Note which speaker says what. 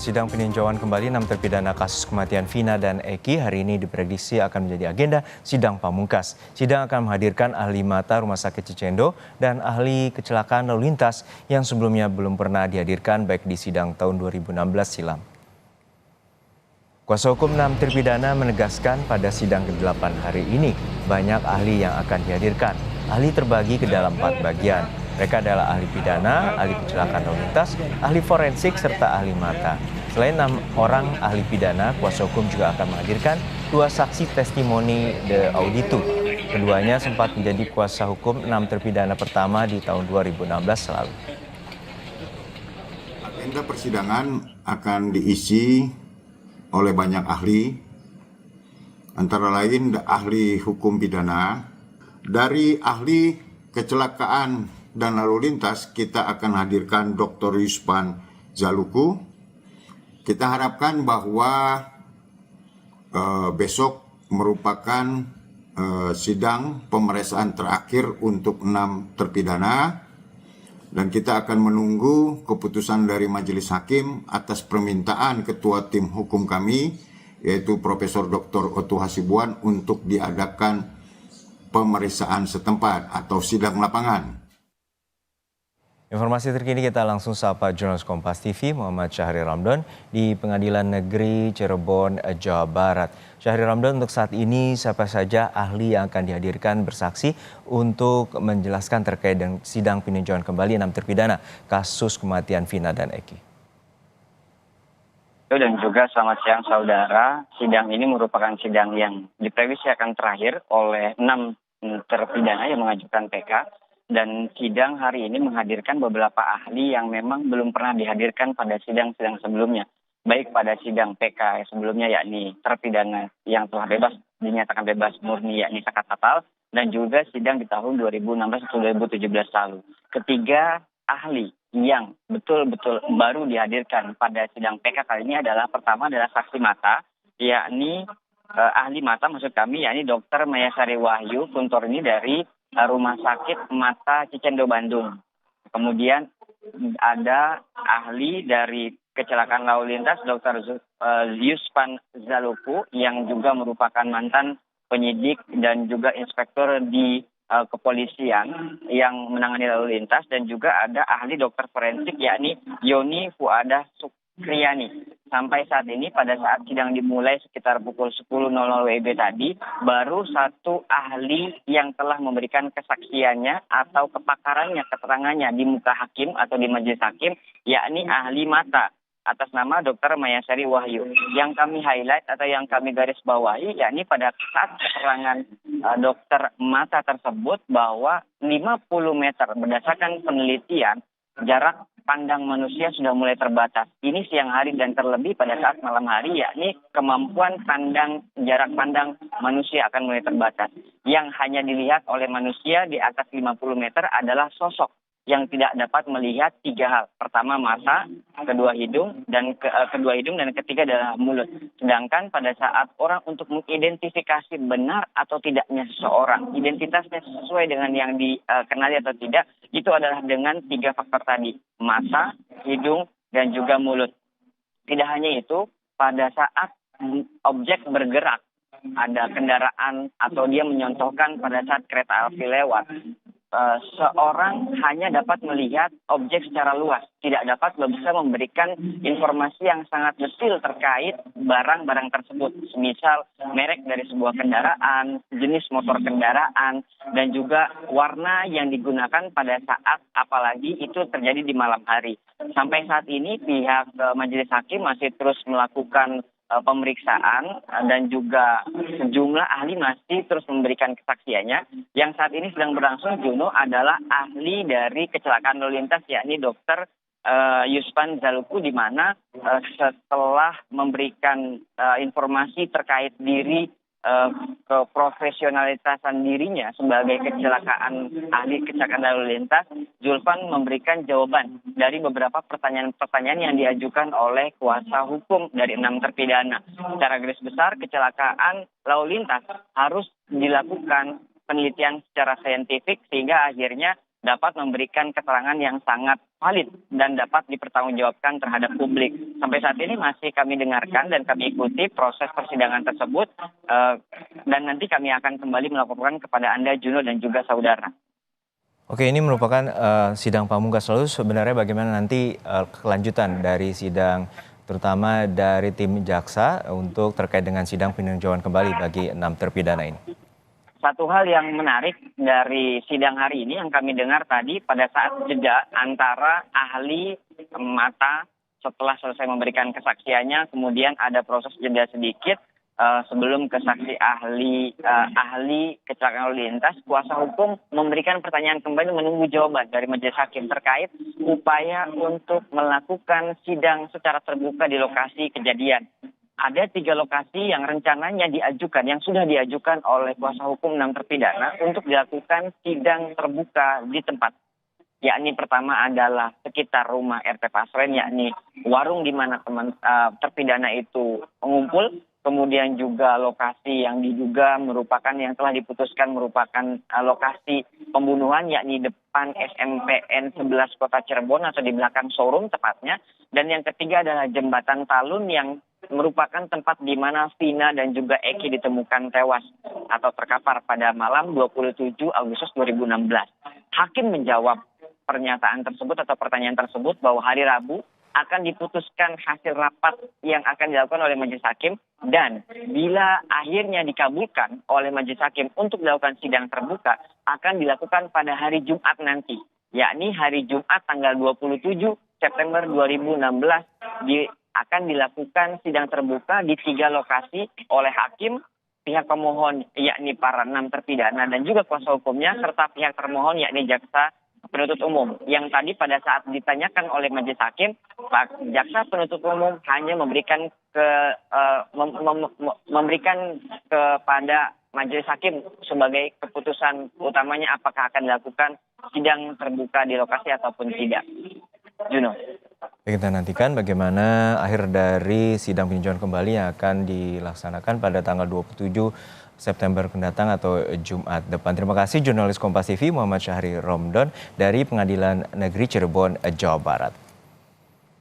Speaker 1: Sidang peninjauan kembali 6 terpidana kasus kematian Vina dan Eki hari ini diprediksi akan menjadi agenda sidang pamungkas. Sidang akan menghadirkan ahli mata Rumah Sakit Cicendo dan ahli kecelakaan lalu lintas yang sebelumnya belum pernah dihadirkan baik di sidang tahun 2016 silam. Kuasa hukum 6 terpidana menegaskan pada sidang ke-8 hari ini banyak ahli yang akan dihadirkan. Ahli terbagi ke dalam 4 bagian. Mereka adalah ahli pidana, ahli kecelakaan lalu lintas, ahli forensik, serta ahli mata. Selain 6 orang ahli pidana, kuasa hukum juga akan menghadirkan 2 saksi testimoni de auditu. Keduanya sempat menjadi kuasa hukum 6 terpidana pertama di tahun 2016 lalu.
Speaker 2: Agenda persidangan akan diisi oleh banyak ahli, antara lain ahli hukum pidana. Dari ahli kecelakaan dan lalu lintas, kita akan hadirkan Dr. Yuspan Zaluku. Kita harapkan bahwa besok merupakan sidang pemeriksaan terakhir untuk 6 terpidana. Dan kita akan menunggu keputusan dari Majelis Hakim atas permintaan Ketua Tim Hukum kami, yaitu Profesor Dr. Oto Hasibuan, untuk diadakan pemeriksaan setempat atau sidang lapangan.
Speaker 1: Informasi terkini kita langsung sapa jurnalis Kompas TV Muhammad Syahrir Ramdan di Pengadilan Negeri Cirebon, Jawa Barat. Syahrir Ramdan, untuk saat ini siapa saja ahli yang akan dihadirkan bersaksi untuk menjelaskan terkait dengan sidang peninjauan kembali 6 terpidana kasus kematian Vina dan Eki?
Speaker 3: Dan juga selamat siang saudara, sidang ini merupakan sidang yang diprediksi akan terakhir oleh 6 terpidana yang mengajukan PK. Dan sidang hari ini menghadirkan beberapa ahli yang memang belum pernah dihadirkan pada sidang-sidang sebelumnya. Baik pada sidang PK sebelumnya, yakni terpidana yang telah bebas, dinyatakan bebas murni, yakni Sakat Tatal, dan juga sidang di tahun 2016 atau 2017 lalu. Ketiga ahli yang betul-betul baru dihadirkan pada sidang PK kali ini adalah, pertama adalah saksi mata, yakni ahli mata maksud kami, yakni Dr. Mayasari Wahyu Kuntorni dari Rumah Sakit Mata Cicendo Bandung. Kemudian ada ahli dari kecelakaan lalu lintas Dr. Yuspan Zaluku yang juga merupakan mantan penyidik dan juga inspektur di kepolisian yang menangani lalu lintas, dan juga ada ahli dokter forensik yakni Yoni Fuadah Sukriyani. Sampai saat ini pada saat sidang dimulai sekitar pukul 10.00 WIB tadi, baru satu ahli yang telah memberikan kesaksiannya atau kepakarannya, keterangannya di muka hakim atau di majelis hakim, yakni ahli mata atas nama Dr. Mayasari Wahyu. Yang kami highlight atau yang kami garis bawahi, yakni pada saat keterangan dokter mata tersebut bahwa 50 meter berdasarkan penelitian jarak pandang manusia sudah mulai terbatas. Ini siang hari dan terlebih pada saat malam hari, yakni kemampuan jarak pandang manusia akan mulai terbatas. Yang hanya dilihat oleh manusia di atas 50 meter adalah sosok yang tidak dapat melihat 3 hal. Pertama mata, kedua hidung, dan ketiga adalah mulut. Sedangkan pada saat orang untuk mengidentifikasi benar atau tidaknya seseorang, identitasnya sesuai dengan yang dikenali atau tidak, itu adalah dengan 3 faktor tadi, mata, hidung, dan juga mulut. Tidak hanya itu, pada saat objek bergerak, ada kendaraan atau dia menyontohkan pada saat kereta api lewat, seorang hanya dapat melihat objek secara luas, tidak dapat bisa memberikan informasi yang sangat detail terkait barang-barang tersebut, misal merek dari sebuah kendaraan, jenis motor kendaraan, dan juga warna yang digunakan pada saat apalagi itu terjadi di malam hari. Sampai saat ini pihak majelis hakim masih terus melakukan pemeriksaan dan juga sejumlah ahli masih terus memberikan kesaksiannya. Yang saat ini sedang berlangsung, Juno, adalah ahli dari kecelakaan lalu lintas, yakni Dr. Yuspan Zaluku, di mana setelah memberikan informasi terkait diri keprofesionalitasan dirinya sebagai ahli kecelakaan lalu lintas, Zulfan memberikan jawaban dari beberapa pertanyaan-pertanyaan yang diajukan oleh kuasa hukum dari 6 terpidana. Secara garis besar, kecelakaan lalu lintas harus dilakukan penelitian secara saintifik sehingga akhirnya dapat memberikan keterangan yang sangat valid dan dapat dipertanggungjawabkan terhadap publik. Sampai saat ini masih kami dengarkan dan kami ikuti proses persidangan tersebut dan nanti kami akan kembali melaporkan kepada Anda, Juno, dan juga saudara.
Speaker 1: Oke, ini merupakan sidang pamungkas. Lalu sebenarnya bagaimana nanti kelanjutan dari sidang, terutama dari tim jaksa untuk terkait dengan sidang peninjauan kembali bagi 6 terpidana ini?
Speaker 3: Satu hal yang menarik dari sidang hari ini yang kami dengar tadi pada saat jeda antara ahli mata setelah selesai memberikan kesaksiannya, kemudian ada proses jeda sedikit sebelum kesaksi ahli kecelakaan lalu lintas, kuasa hukum memberikan pertanyaan kembali menunggu jawaban dari majelis hakim terkait upaya untuk melakukan sidang secara terbuka di lokasi kejadian. Ada 3 lokasi yang rencananya diajukan, yang sudah diajukan oleh kuasa hukum 6 terpidana untuk dilakukan sidang terbuka di tempat. Yakni pertama adalah sekitar rumah RT Pasren, yakni warung di mana terpidana itu mengumpul. Kemudian juga lokasi yang diduga merupakan yang telah diputuskan merupakan lokasi pembunuhan, yakni depan SMPN 11 Kota Cirebon atau di belakang showroom tepatnya. Dan yang ketiga adalah jembatan Talun yang merupakan tempat di mana Vina dan juga Eki ditemukan tewas atau terkapar pada malam 27 Agustus 2016. Hakim menjawab pernyataan tersebut atau pertanyaan tersebut bahwa hari Rabu akan diputuskan hasil rapat yang akan dilakukan oleh majelis hakim, dan bila akhirnya dikabulkan oleh majelis hakim untuk dilakukan sidang terbuka akan dilakukan pada hari Jumat nanti, yakni hari Jumat tanggal 27 September 2016 akan dilakukan sidang terbuka di 3 lokasi oleh hakim, pihak pemohon yakni para 6 terpidana dan juga kuasa hukumnya, serta pihak termohon yakni jaksa penuntut umum. Yang tadi pada saat ditanyakan oleh majelis hakim, jaksa penuntut umum hanya memberikan kepada majelis hakim sebagai keputusan utamanya apakah akan dilakukan sidang terbuka di lokasi ataupun tidak. Juno.
Speaker 1: Kita nantikan bagaimana akhir dari sidang peninjauan kembali yang akan dilaksanakan pada tanggal 27 September mendatang atau Jumat depan. Terima kasih jurnalis Kompas TV Muhammad Syahri Romdon dari Pengadilan Negeri Cirebon, Jawa Barat.